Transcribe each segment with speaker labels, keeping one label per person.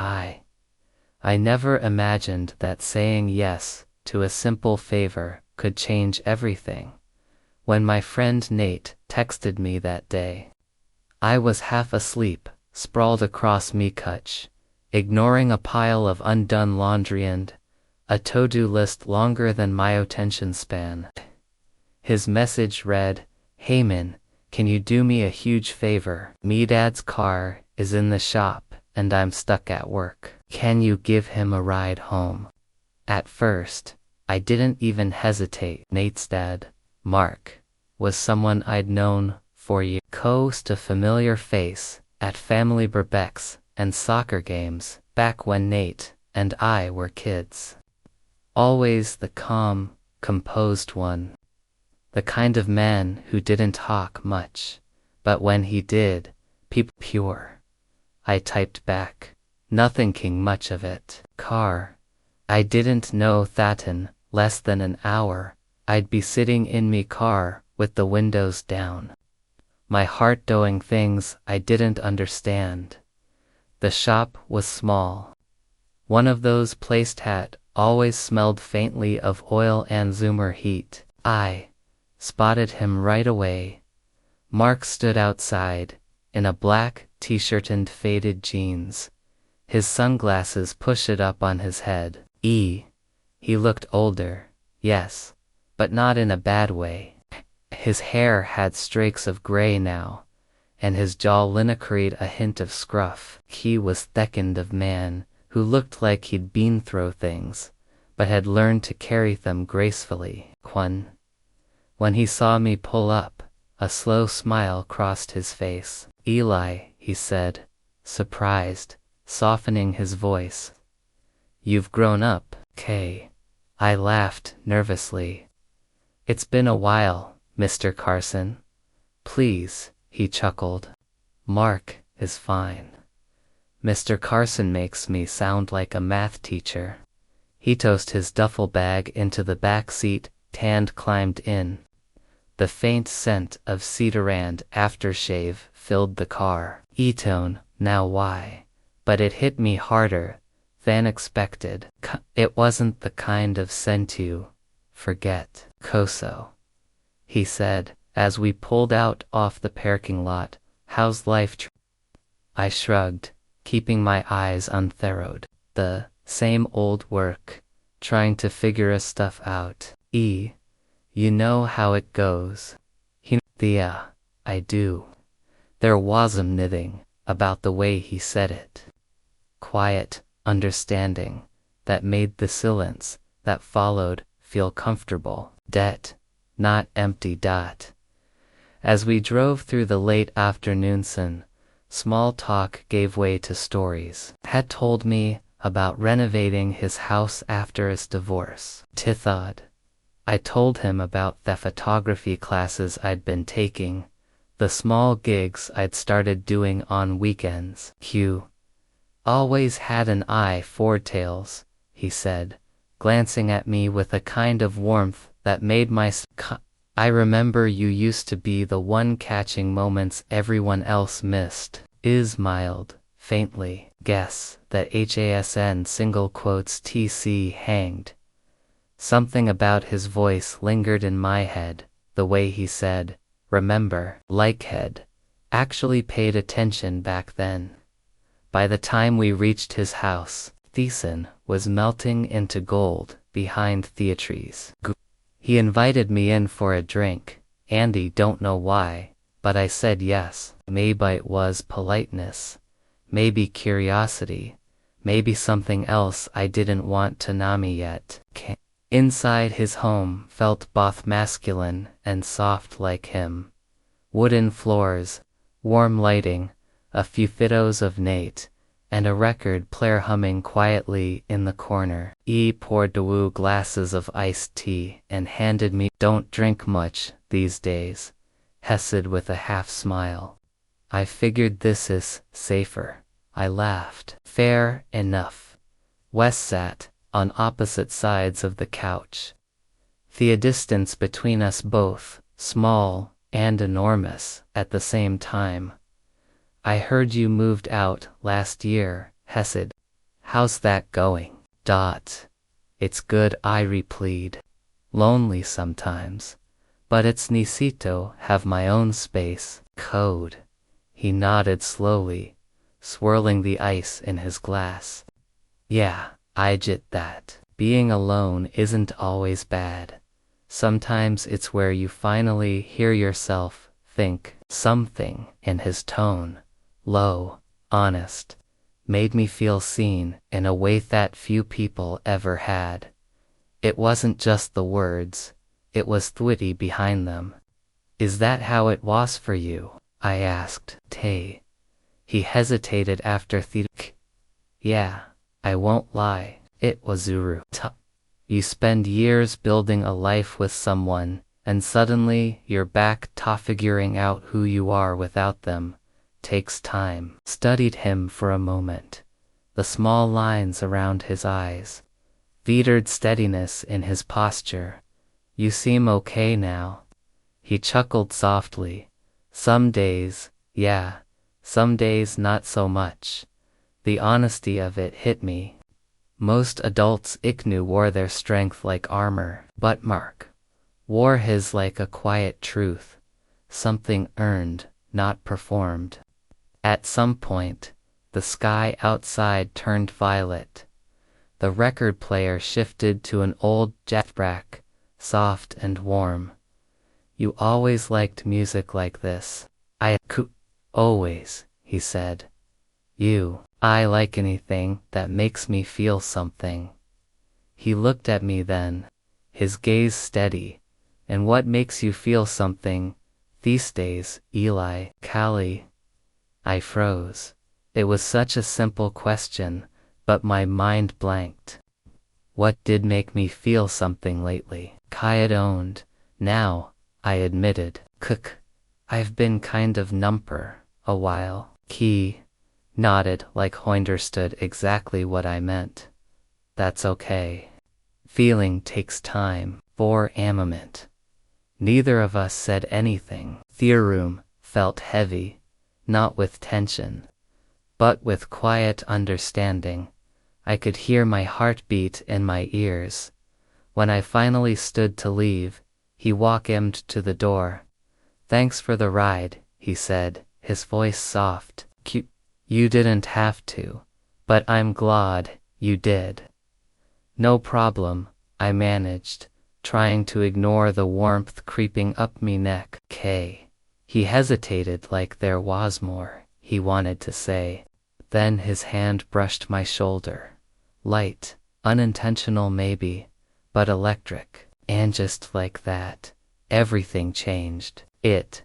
Speaker 1: high. I never imagined that saying yes to a simple favor could change everything. When my friend Nate texted me that day, I was half asleep, sprawled across my couch, ignoring a pile of undone laundry and a to-do list longer than my attention span. His message read, "Hey man, can you do me a huge favor? Me dad's car is in the shop and I'm stuck at work. Can you give him a ride home?" At first, I didn't even hesitate. Nate's dad, Mark, was someone I'd known for years. Coast a familiar face at family barbecues and soccer games back when Nate and I were kids. Always the calm, composed one. The kind of man who didn't talk much, but when he did, people pure. I typed back, "Nothing king much of it." Car. I didn't know that in less than an hour, I'd be sitting in me car with the windows down. My heart doing things I didn't understand. The shop was small. One of those places that always smelled faintly of oil and Zoomer heat. I spotted him right away. Mark stood outside, in a black t-shirt and faded jeans. His sunglasses pushed up on his head. He looked older, yes, but not in a bad way. His hair had streaks of gray now, and his jawline carried a hint of scruff. He was thickened of man who looked like he'd been through things, but had learned to carry them gracefully. When he saw me pull up, a slow smile crossed his face. "Eli," he said, surprised, softening his voice. "You've grown up, Kay." I laughed nervously. "It's been a while, Mr. Carson." "Please," he chuckled. "Mark is fine." Mr. Carson makes me sound like a math teacher. He tossed his duffel bag into the back seat and climbed in. The faint scent of cedar and aftershave filled the car. E-tone, now why? But it hit me harder than expected. It wasn't the kind of scent you forget. "Koso," he said, as we pulled out off the parking lot. "How's life?" I shrugged, keeping my eyes on the road. "The same old work, trying to figure stuff out. You know how it goes." "Yeah, I do." There was something about the way he said it. Quiet, understanding, that made the silence that followed feel comfortable. Debt, not empty. As we drove through the late afternoon sun, small talk gave way to stories. Had told me about renovating his house after his divorce. Tithod. I told him about the photography classes I'd been taking, the small gigs I'd started doing on weekends. "Q always had an eye for tales," he said, glancing at me with a kind of warmth that made my "I remember you used to be the one catching moments everyone else missed." Smiled faintly. Guess that HASN single quotes TC hanged. Something about his voice lingered in my head, the way he said, "Remember." Like head actually paid attention back then. By the time we reached his house, Thiessen was melting into gold behind the trees. He invited me in for a drink. Andy don't know why, but I said yes. Maybe it was politeness, maybe curiosity, maybe something else I didn't want to know me yet. Inside his home felt both masculine and soft like him. Wooden floors, warm lighting, a few photos of Nate, and a record player humming quietly in the corner. He poured 2 glasses of iced tea and handed me. "Don't drink much these days," he said with a half smile. "I figured this is safer." I laughed. Fair enough. Wes sat on opposite sides of the couch. The distance between us both, small and enormous at the same time. "I heard you moved out last year," he said. How's that going? It's good, I replied. Lonely sometimes. But it's necesito have my own space. Code. He nodded slowly, swirling the ice in his glass. Yeah, I get that. Being alone isn't always bad. Sometimes it's where you finally hear yourself think. Something in his tone, low, honest, made me feel seen in a way that few people ever had. It wasn't just the words, it was Thwitty behind them. Is that how it was for you? I asked. Tay. He hesitated after think. Yeah, I won't lie, it was Zuru. You spend years building a life with someone, and suddenly you're back to figuring out who you are without them. Takes time. Studied him for a moment. The small lines around his eyes. Feathered steadiness in his posture. You seem okay now. He chuckled softly. Some days, yeah. Some days not so much. The honesty of it hit me. Most adults Iknu wore their strength like armor, but Mark wore his like a quiet truth. Something earned, not performed. At some point, the sky outside turned violet. The record player shifted to an old jackbrack, soft and warm. You always liked music like this. Always, he said. I like anything that makes me feel something. He looked at me then, his gaze steady. And what makes you feel something these days, Eli, Callie? I froze. It was such a simple question, but my mind blanked. What did make me feel something lately? Kayat owned. Now, I admitted. I've been kind of numper a while. Key nodded like he understood exactly what I meant. That's okay. Feeling takes time. For a moment. Neither of us said anything. The room felt heavy, not with tension, but with quiet understanding. I could hear my heartbeat in my ears. When I finally stood to leave, he walked to the door. Thanks for the ride, he said, his voice soft. You didn't have to, but I'm glad you did. No problem, I managed, trying to ignore the warmth creeping up me neck. He hesitated like there was more he wanted to say. Then his hand brushed my shoulder. Light, unintentional maybe, but electric. And just like that, everything changed. It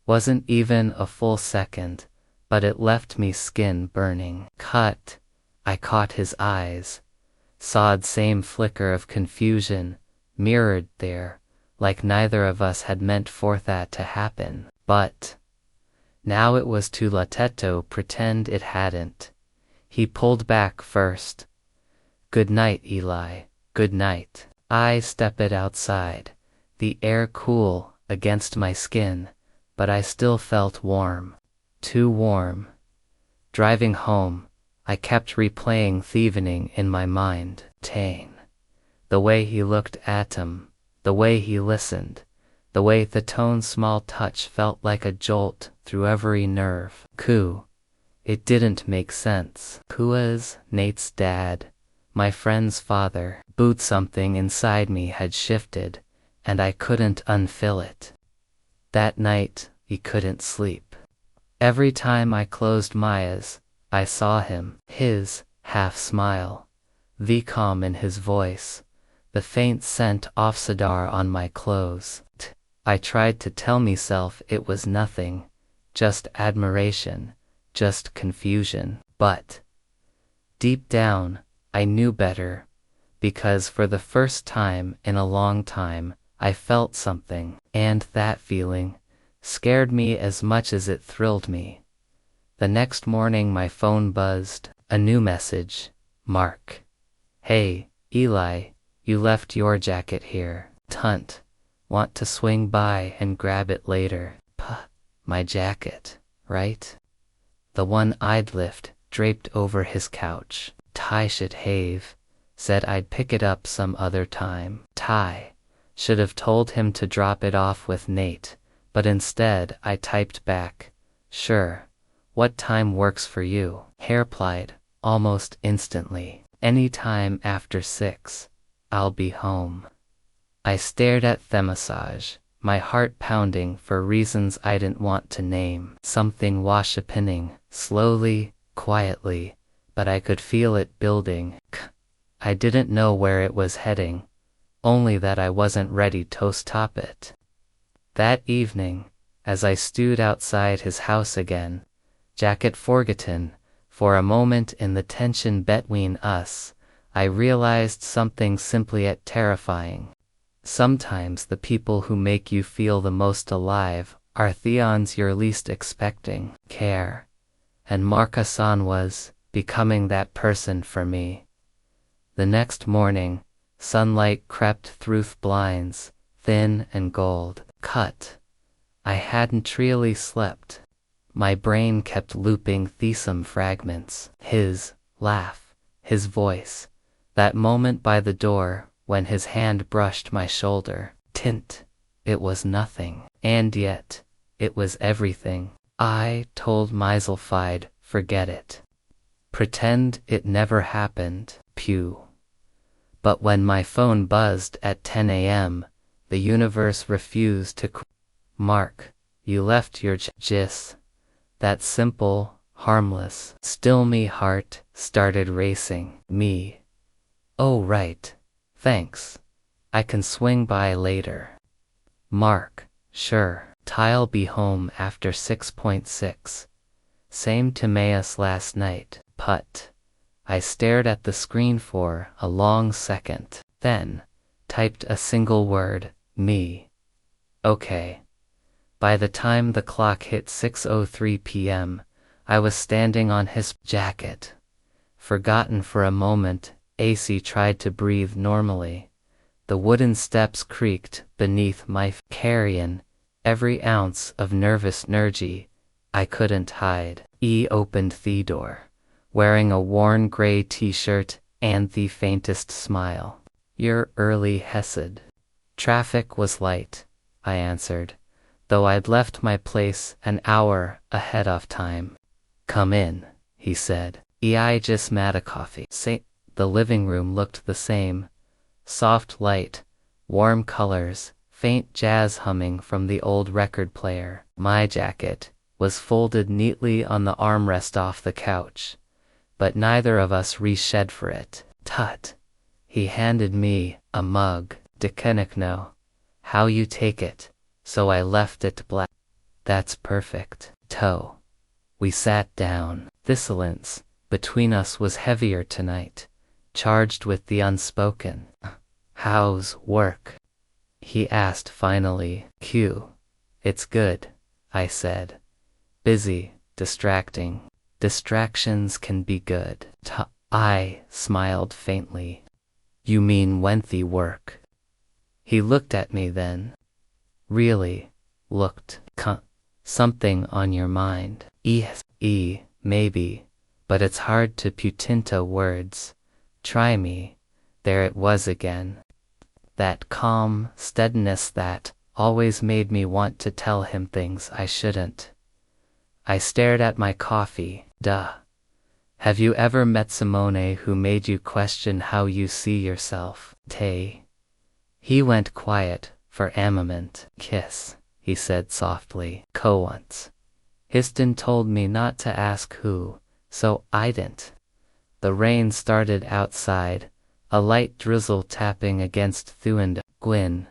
Speaker 1: wasn't even a full second, but it left me skin burning. I caught his eyes. Saw the same flicker of confusion, mirrored there, like neither of us had meant for that to happen. But now it was too late to pretend it hadn't. He pulled back first. Good night, Eli. Good night. I stepped outside. The air cool against my skin, but I still felt warm. Too warm. Driving home, I kept replaying the evening in my mind. Tane. The way he looked at him, the way he listened, the way the tone's small touch felt like a jolt through every nerve. It didn't make sense. Kua's Nate's dad, my friend's father. But something inside me had shifted, and I couldn't unfill it. That night, he couldn't sleep. Every time I closed my eyes, I saw him, his half smile, the calm in his voice, the faint scent of cedar on my clothes. I tried to tell myself it was nothing, just admiration, just confusion. But deep down, I knew better, because for the first time in a long time, I felt something, and that feeling scared me as much as it thrilled me. The next morning my phone buzzed, a new message. Mark. Hey, Eli, you left your jacket here. Tunt. Want to swing by and grab it later. My jacket, right? The one I'd left, draped over his couch. Tai should have said I'd pick it up some other time. Tai should have told him to drop it off with Nate, but instead I typed back, "Sure, what time works for you?" He replied, almost instantly, "Any time after 6. I'll be home." I stared at Themasage, my heart pounding for reasons I didn't want to name. Something washipening, slowly, quietly, but I could feel it building. I didn't know where it was heading, only that I wasn't ready to stop it. That evening, as I stood outside his house again, jacket forgotten, for a moment in the tension between us, I realized something simply yet terrifying. Sometimes the people who make you feel the most alive are Theons you're least expecting. Care. And Marca-san was becoming that person for me. The next morning, sunlight crept through blinds, thin and gold cut. I hadn't really slept. My brain kept looping Thesum fragments. His laugh, his voice, that moment by the door when his hand brushed my shoulder. Tint. It was nothing. And yet, it was everything. I told myself, forget it. Pretend it never happened. Pew. But when my phone buzzed at 10 a.m., the universe refused to Mark, you left your gis. That simple, harmless, still me heart started racing. Me. Oh right. Thanks. I can swing by later. Mark, sure. I'll be home after 6.6. Same Timaeus last night. Put. I stared at the screen for a long second, then typed a single word, me. Okay. By the time the clock hit 6:03 p.m., I was standing on his jacket. Forgotten for a moment, AC tried to breathe normally. The wooden steps creaked beneath my carrion, every ounce of nervous energy I couldn't hide. He opened the door, wearing a worn gray t-shirt and the faintest smile. You're early, Hesed. Traffic was light, I answered, though I'd left my place an hour ahead of time. Come in, he said. I just made a coffee. The living room looked the same. Soft light, warm colors, faint jazz humming from the old record player. My jacket was folded neatly on the armrest off the couch, but neither of us reached for it. Tut. He handed me a mug. Dekenikno. How you take it, so I left it black. That's perfect. Toe. We sat down. Thistleance between us was heavier tonight, charged with the unspoken. How's work? He asked finally. Q. It's good, I said. Busy, distracting. Distractions can be good. I smiled faintly. You mean lengthy work? He looked at me then. Really? Looked. Something on your mind? Maybe, but it's hard to put into words. Try me. There it was again. That calm steadiness that always made me want to tell him things I shouldn't. I stared at my coffee. Duh. Have you ever met Simone who made you question how you see yourself? Tay. He went quiet for a moment. Kiss, he said softly. Once. Histon told me not to ask who, so I didn't. The rain started outside, a light drizzle tapping against Thuand Gwyn.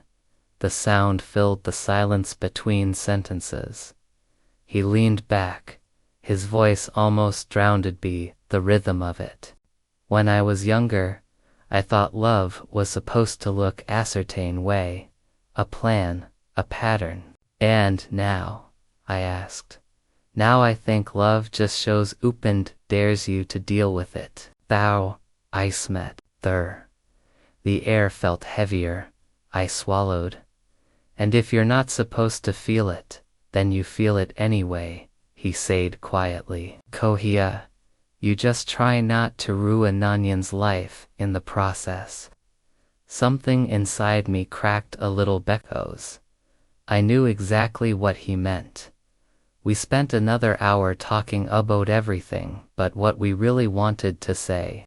Speaker 1: The sound filled the silence between sentences. He leaned back, his voice almost drowned the rhythm of it. When I was younger, I thought love was supposed to look a certain way, a plan, a pattern. And now, I asked. Now I think love just shows up and dares you to deal with it. Thou, I smet, thur. The air felt heavier, I swallowed. And if you're not supposed to feel it, then you feel it anyway, he said quietly. Kohia, You just try not to ruin Nanyan's life in the process. Something inside me cracked a little beckos. I knew exactly what he meant. We spent another hour talking about everything but what we really wanted to say.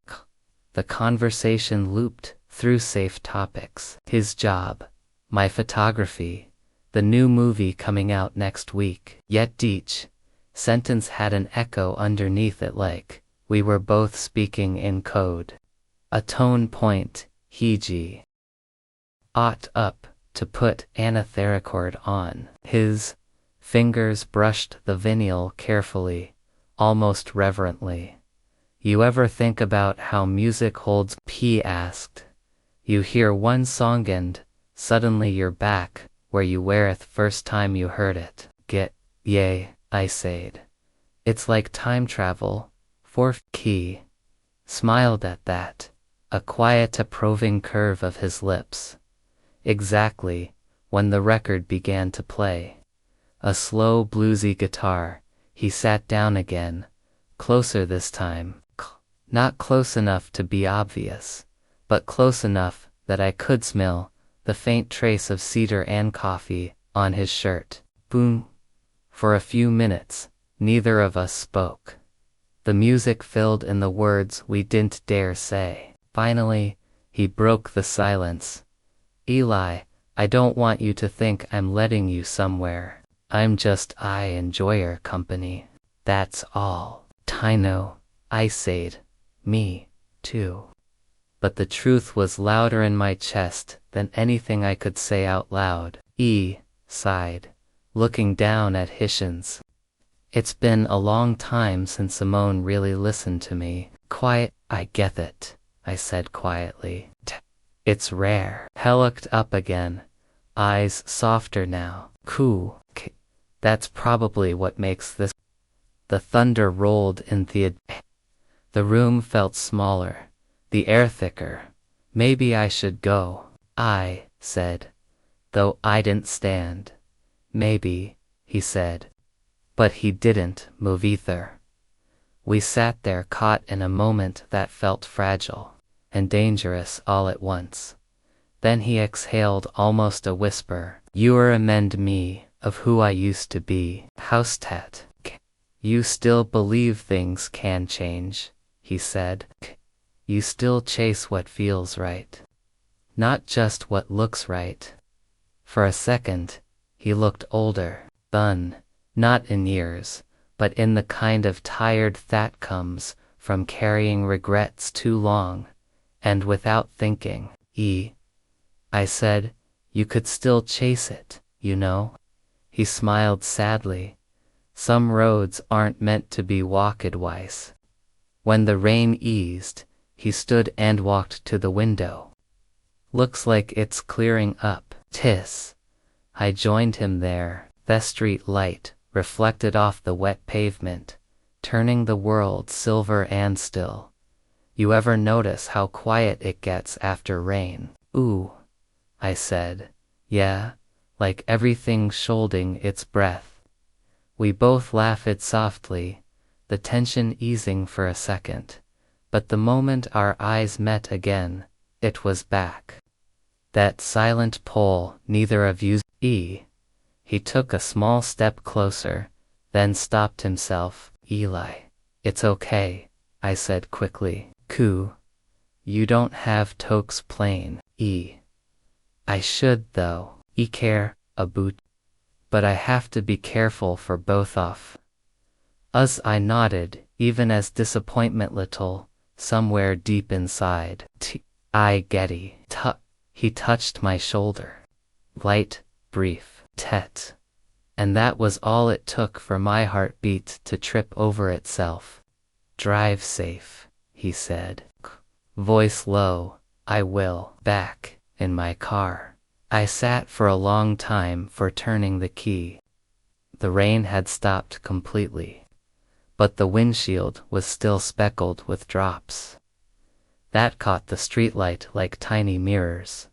Speaker 1: The conversation looped through safe topics. His job, my photography, the new movie coming out next week. Yet each sentence had an echo underneath it, like we were both speaking in code. A tone point, he ought up to put anathericcord on. His fingers brushed the vinyl carefully, almost reverently. You ever think about how music holds? He asked. You hear one song and suddenly you're back where you were the first time you heard it. Yay, I said. It's like time travel. He smiled at that, a quiet approving curve of his lips. Exactly, when the record began to play. A slow bluesy guitar, he sat down again, closer this time. Not close enough to be obvious, but close enough that I could smell the faint trace of cedar and coffee on his shirt. Boom. For a few minutes, neither of us spoke. The music filled in the words we didn't dare say. Finally, he broke the silence. Eli, I don't want you to think I'm letting you somewhere. I enjoy your company. That's all. Tino, I said. Me, too. But the truth was louder in my chest than anything I could say out loud. Sighed, looking down at Hishins. It's been a long time since Simone really listened to me. Quiet, I get it, I said quietly. It's rare. He looked up again, eyes softer now. Cool. That's probably what makes this. The thunder rolled in the room felt smaller, the air thicker. Maybe I should go, I said, though I didn't stand. Maybe, he said. But he didn't move either. We sat there caught in a moment that felt fragile and dangerous all at once. Then he exhaled almost a whisper. You remind me of who I used to be. Housetat. You still believe things can change, he said. You still chase what feels right. Not just what looks right. For a second, he looked older. Not in years, but in the kind of tired that comes from carrying regrets too long, and without thinking. I said, you could still chase it, you know? He smiled sadly. Some roads aren't meant to be walked twice. When the rain eased, he stood and walked to the window. Looks like it's clearing up. I joined him there. The street light reflected off the wet pavement, turning the world silver and still. You ever notice how quiet it gets after rain? Ooh, I said. Yeah, like everything's holding its breath. We both laughed softly, the tension easing for a second. But the moment our eyes met again, it was back. That silent pull neither of you. He took a small step closer, then stopped himself. Eli, it's okay, I said quickly. You don't have tokes plain. I should though. Care a boot. But I have to be careful for both of us. I nodded, even as disappointment little, somewhere deep inside. I getty. He touched my shoulder. Light, brief, and that was all it took for my heartbeat to trip over itself. Drive safe, he said. Voice low, I will. Back, in my car. I sat for a long time for turning the key. The rain had stopped completely, but the windshield was still speckled with drops. That caught the streetlight like tiny mirrors.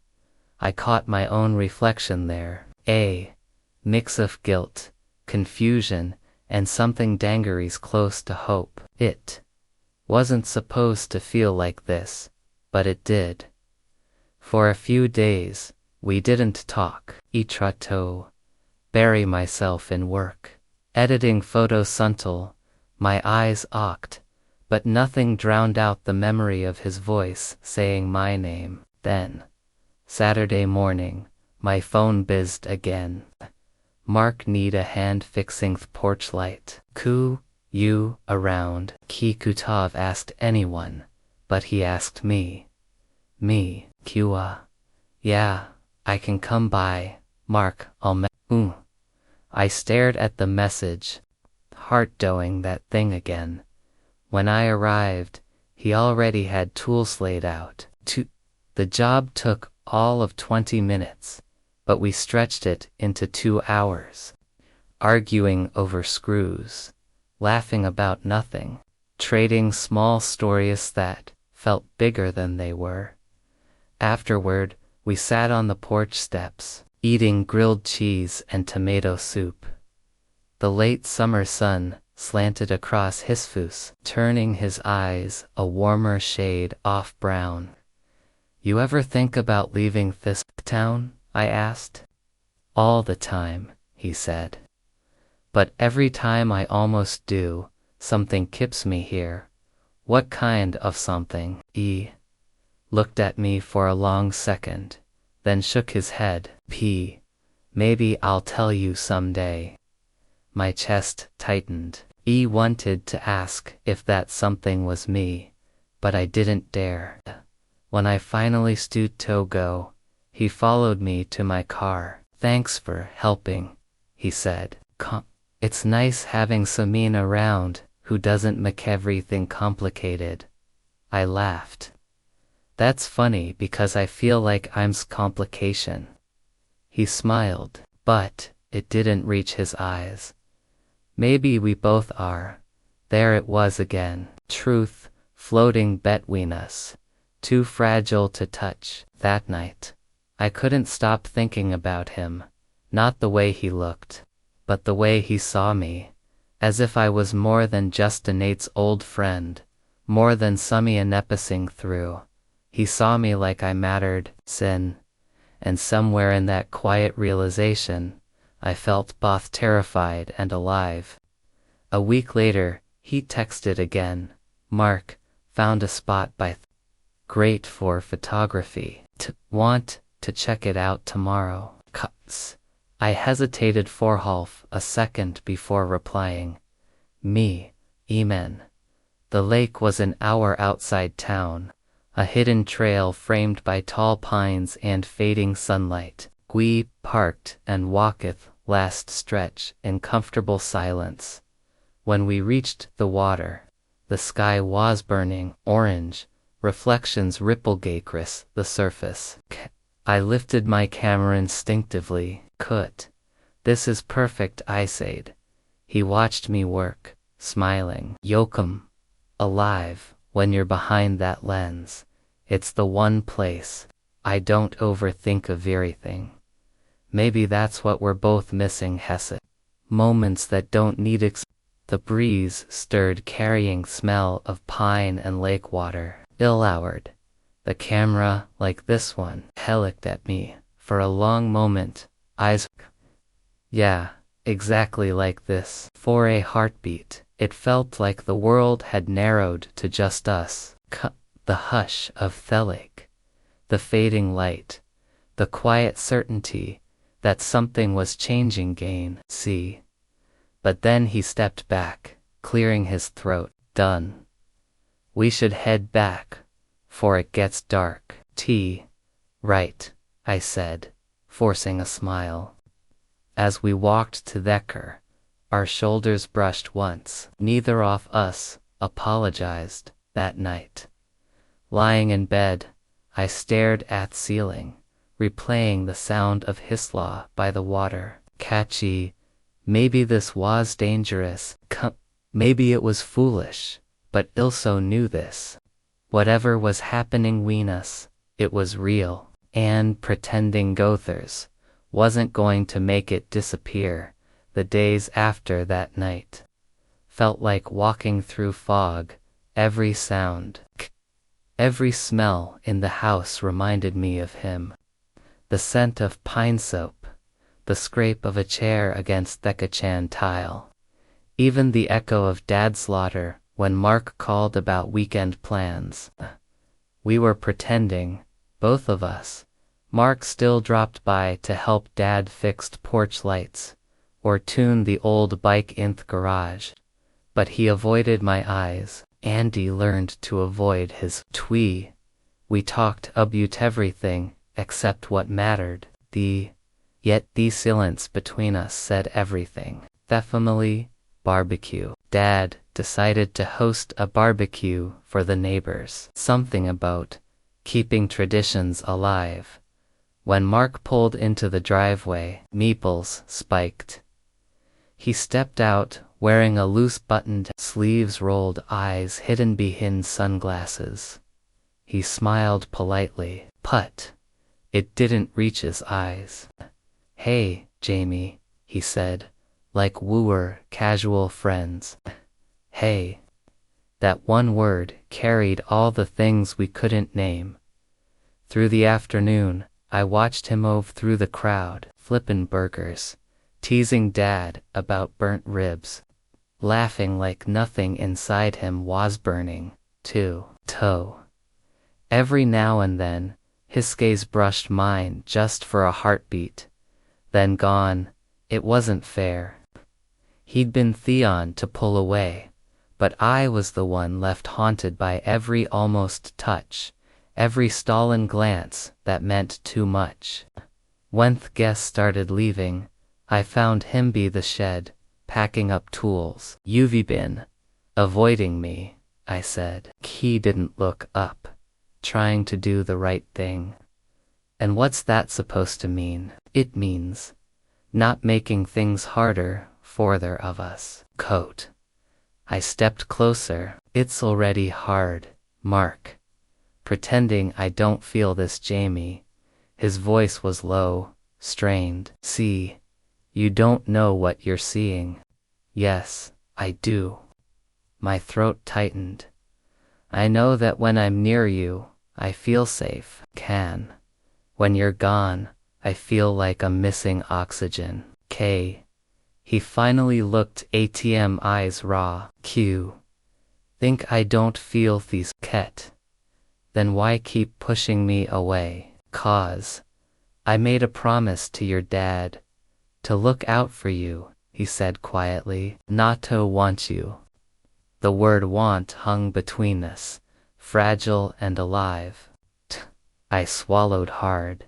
Speaker 1: I caught my own reflection there, a mix of guilt, confusion, and something dangeries close to hope. It Wasn't supposed to feel like this, but it did. For a few days, we didn't talk. I tried to bury myself in work. Editing photo suntal, my eyes ached, but nothing drowned out the memory of his voice saying my name. Then, Saturday morning, my phone buzzed again. Mark need a hand fixing th porch light. You around? Kikutov asked anyone, but he asked me. Me, Kua. Yeah, I can come by. Mark, I stared at the message, heart doing that thing again. When I arrived, he already had tools laid out. The job took all of 20 minutes, but we stretched it into 2 hours. Arguing over screws, laughing about nothing, trading small stories that felt bigger than they were. Afterward, we sat on the porch steps, eating grilled cheese and tomato soup. The late summer sun slanted across his face, turning his eyes a warmer shade off brown. You ever think about leaving this town? I asked. All the time, he said. But every time I almost do, something keeps me here. What kind of something? He looked at me for a long second, then shook his head. Maybe I'll tell you someday. My chest tightened. He wanted to ask if that something was me, but I didn't dare. When I finally stood to go, he followed me to my car. Thanks for helping, he said. It's nice having someone around who doesn't make everything complicated. I laughed. That's funny because I feel like I'm complication. He smiled, but it didn't reach his eyes. Maybe we both are. There it was again. Truth floating between us. Too fragile to touch. That night, I couldn't stop thinking about him. Not the way he looked, but the way he saw me. As if I was more than just Nate's old friend, more than someone nepacing through. He saw me like I mattered, and somewhere in that quiet realization, I felt both terrified and alive. A week later, he texted again. Mark, found a spot by great for photography. Want to check it out tomorrow. I hesitated for half a second before replying. Amen. The lake was an hour outside town, a hidden trail framed by tall pines and fading sunlight. We parked and walked last stretch in comfortable silence. When we reached the water, the sky was burning orange, reflections rippled across the surface. I lifted my camera instinctively. This is perfect, I said. He watched me work, smiling. Yokum. Alive, when you're behind that lens. It's the one place I don't overthink of everything. Maybe that's what we're both missing, Hesse. Moments that don't need The breeze stirred, carrying smell of pine and lake water. Ill-hour'd. The camera, like this one, looked at me for a long moment, eyes. Yeah, exactly like this. For a heartbeat, it felt like the world had narrowed to just us. The hush of the lake, the fading light, the quiet certainty that something was changing. But then he stepped back, clearing his throat. Done. We should head back, for it gets dark. Right, I said, forcing a smile. As we walked to the car, our shoulders brushed once. Neither of us apologized that night. Lying in bed, I stared at the ceiling, replaying the sound of Hislaw by the water. Catchy. Maybe this was dangerous. Maybe it was foolish, but Ilso knew this. Whatever was happening between us, it was real, and pretending Gothers wasn't going to make it disappear. The days after that night felt like walking through fog. every sound, every smell in the house reminded me of him. The scent of pine soap, the scrape of a chair against Thekachan tile, even the echo of Dad's laughter when Mark called about weekend plans. We were pretending, both of us. Mark still dropped by to help Dad fix porch lights, or tune the old bike in the garage. But he avoided my eyes. Andy learned to avoid his twee. We talked about everything except what mattered. Yet the silence between us said everything. The family barbecue. Dad decided to host a barbecue for the neighbors. Something about keeping traditions alive. When Mark pulled into the driveway, Meeples spiked. He stepped out, wearing a loose-buttoned, sleeves-rolled, eyes hidden behind sunglasses. He smiled politely. But it didn't reach his eyes. "Hey, Jamie," he said, like we were casual friends. Hey. That one word carried all the things we couldn't name. Through the afternoon, I watched him move through the crowd, flippin' burgers, teasing Dad about burnt ribs, laughing like nothing inside him was burning, too. Every now and then, his gaze brushed mine just for a heartbeat, then gone. It wasn't fair. He'd been Theon to pull away, but I was the one left haunted by every almost touch, every stolen glance that meant too much. When the guests started leaving, I found him by the shed, packing up tools. "You've been avoiding me," I said. He didn't look up, trying to do the right thing. "And what's that supposed to mean?" "It means not making things harder for either of us." Coat. I stepped closer. "It's already hard, Mark." Pretending I don't feel this, Jamie. His voice was low, strained. "See, you don't know what you're seeing." "Yes, I do." My throat tightened. "I know that when I'm near you, I feel safe. When you're gone, I feel like I'm missing oxygen." He finally looked ATM eyes raw. Think I don't feel these, Ket? Then why keep pushing me away?" "'Cause I made a promise to your dad to look out for you," he said quietly. "Not to want you." The word want hung between us, fragile and alive. I swallowed hard.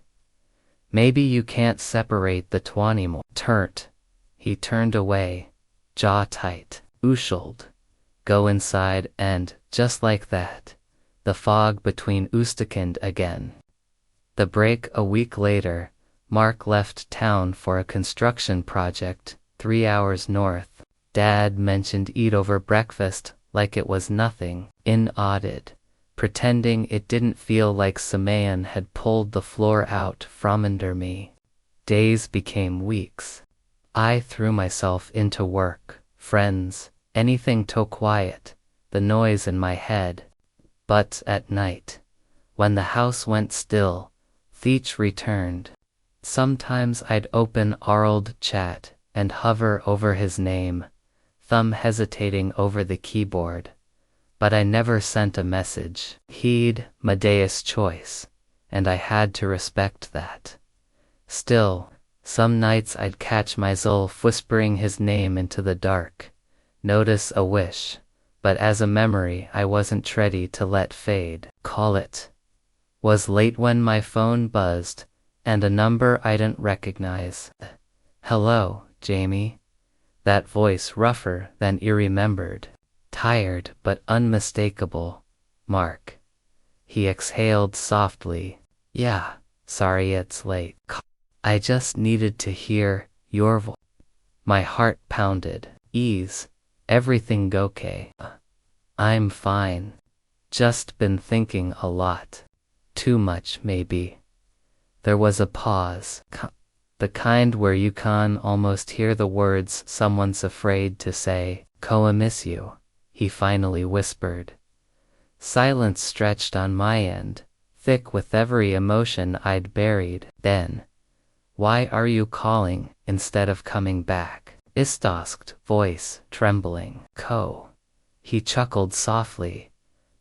Speaker 1: "Maybe you can't separate the two anymore." He turned away, jaw tight. "Ushold. Go inside," and, just like that, the fog between Ustakand again. The break a week later, Mark left town for a construction project 3 hours north. Dad mentioned eat over breakfast like it was nothing, nodded, pretending it didn't feel like Samayan had pulled the floor out from under me. Days became weeks. I threw myself into work, friends, anything to quiet the noise in my head. But at night, when the house went still, Theach returned. Sometimes I'd open Arld chat and hover over his name, thumb hesitating over the keyboard. But I never sent a message. He'd Medea's choice, and I had to respect that. Still, some nights I'd catch myself whispering his name into the dark. Notice a wish, but as a memory I wasn't ready to let fade. Call it. Was late when my phone buzzed, and a number I didn't recognize. "Hello, Jamie." That voice rougher than I remembered. Tired but unmistakable. "Mark." He exhaled softly. "Yeah, sorry it's late. I just needed to hear your voice." My heart pounded. "Ease. Everything okay?" "I'm fine. Just been thinking a lot. Too much, maybe." There was a pause. The kind where you can almost hear the words someone's afraid to say. "I miss you," he finally whispered. Silence stretched on my end, thick with every emotion I'd buried. Then, why are you calling instead of coming back? Asked, voice trembling. He chuckled softly,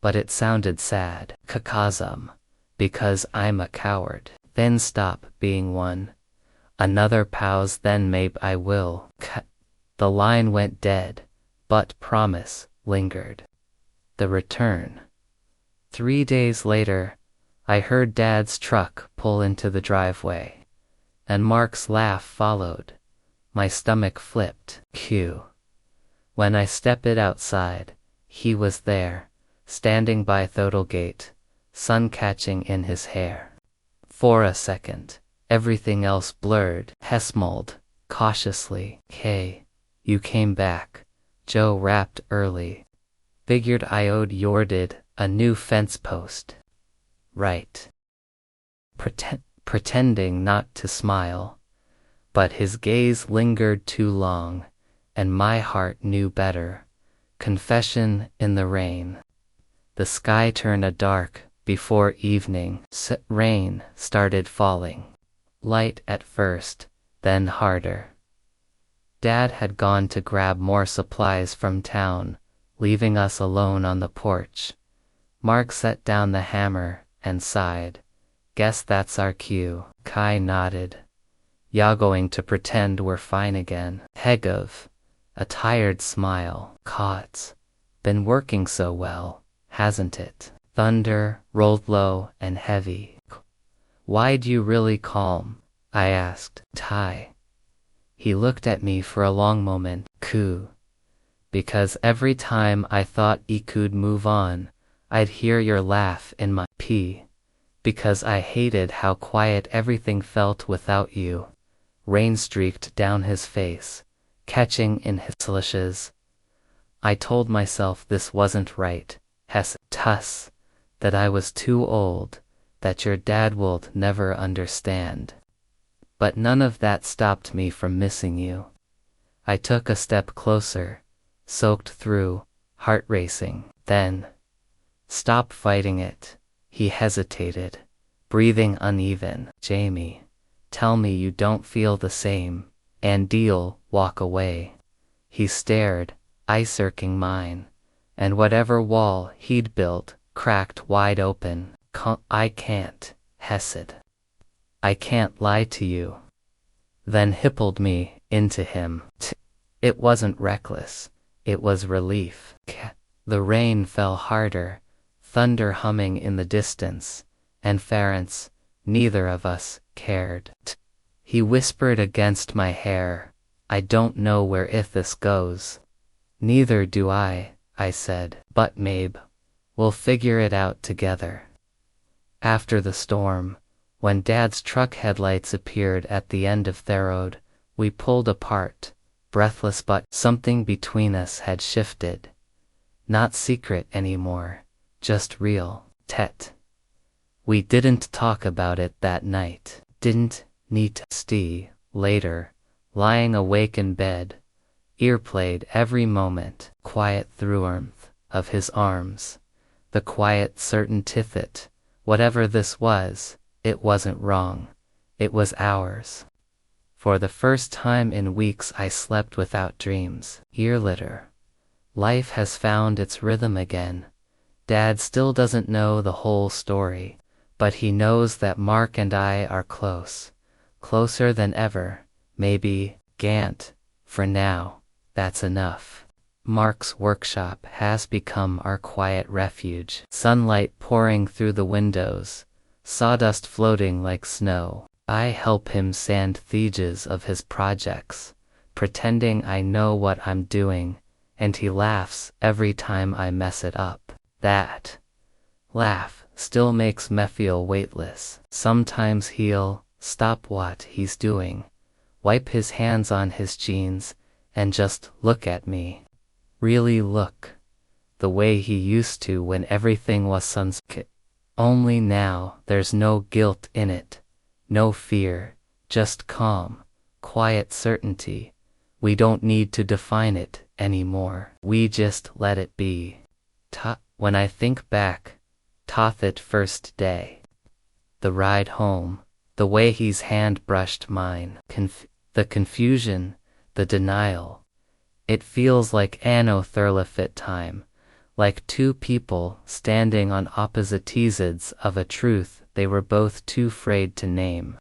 Speaker 1: but it sounded sad. Kakazum, because I'm a coward. Then stop being one. Another pause, then maybe I will. The line went dead, but promise lingered. The return. 3 days later, I heard Dad's truck pull into the driveway, and Mark's laugh followed. My stomach flipped. When I stepped outside, he was there, standing by Thodal Gate, sun catching in his hair. For a second, everything else blurred. Hesmald, cautiously. Hey, you came back. Joe rapped early. Figured I owed Yordid a new fence post. Right. Pretending not to smile. But his gaze lingered too long, and my heart knew better. Confession in the rain. The sky turned a dark before evening. Rain started falling. Light at first, then harder. Dad had gone to grab more supplies from town, leaving us alone on the porch. Mark set down the hammer and sighed. Guess that's our cue. Kai nodded. Ya going to pretend we're fine again? Hegov, a tired smile. Kotz, been working so well, hasn't it? Thunder rolled low and heavy. Why'd you really calm? I asked. Tai. He looked at me for a long moment. Because every time I thought I could move on, I'd hear your laugh in my because I hated how quiet everything felt without you. Rain streaked down his face, catching in his lashes. I told myself this wasn't right. Tuss, that I was too old, that your dad would never understand. But none of that stopped me from missing you. I took a step closer, soaked through, heart racing. Then, stop fighting it. He hesitated, breathing uneven. Jamie, tell me you don't feel the same, and deal, walk away. He stared, eye-circling mine, and whatever wall he'd built cracked wide open. I can't, Hesed. I can't lie to you. Then hippled me into him. It wasn't reckless, it was relief. The rain fell harder, thunder humming in the distance, and Ference, neither of us, cared. He whispered against my hair, I don't know where this goes. Neither do I said. But Mabe, we'll figure it out together. After the storm, when Dad's truck headlights appeared at the end of the road, we pulled apart, breathless, but something between us had shifted. Not secret anymore, just real. We didn't talk about it that night. Didn't need to. Later, lying awake in bed, ear played every moment, quiet through warmth of his arms, the quiet certainty that, whatever this was, it wasn't wrong, it was ours. For the first time in weeks I slept without dreams. Year later, life has found its rhythm again. Dad still doesn't know the whole story, but he knows that Mark and I are close. Closer than ever, maybe. Gant, for now, that's enough. Mark's workshop has become our quiet refuge. Sunlight pouring through the windows, sawdust floating like snow. I help him sand the edges of his projects, pretending I know what I'm doing, and he laughs every time I mess it up. That laugh still makes me feel weightless. Sometimes he'll stop what he's doing, wipe his hands on his jeans, and just look at me. Really look. The way he used to when everything was sunset. Only now there's no guilt in it. No fear, just calm, quiet certainty. We don't need to define it anymore. We just let it be. When I think back, toth it first day. The ride home, the way his hand brushed mine, the confusion, the denial. It feels like anno thirlefit time, like two people standing on opposite sides of a truth they were both too fraid to name.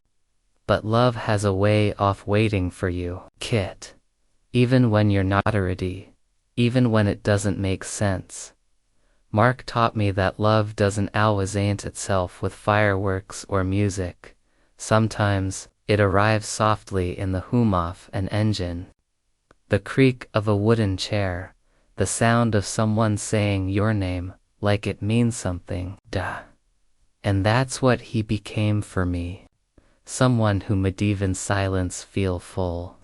Speaker 1: But love has a way of waiting for you, Kit. Even when you're not ready, even when it doesn't make sense. Mark taught me that love doesn't always ain't itself with fireworks or music. Sometimes, it arrives softly in the hum of an engine. The creak of a wooden chair, the sound of someone saying your name, like it means something, duh. And that's what he became for me. Someone who made even silence feel full.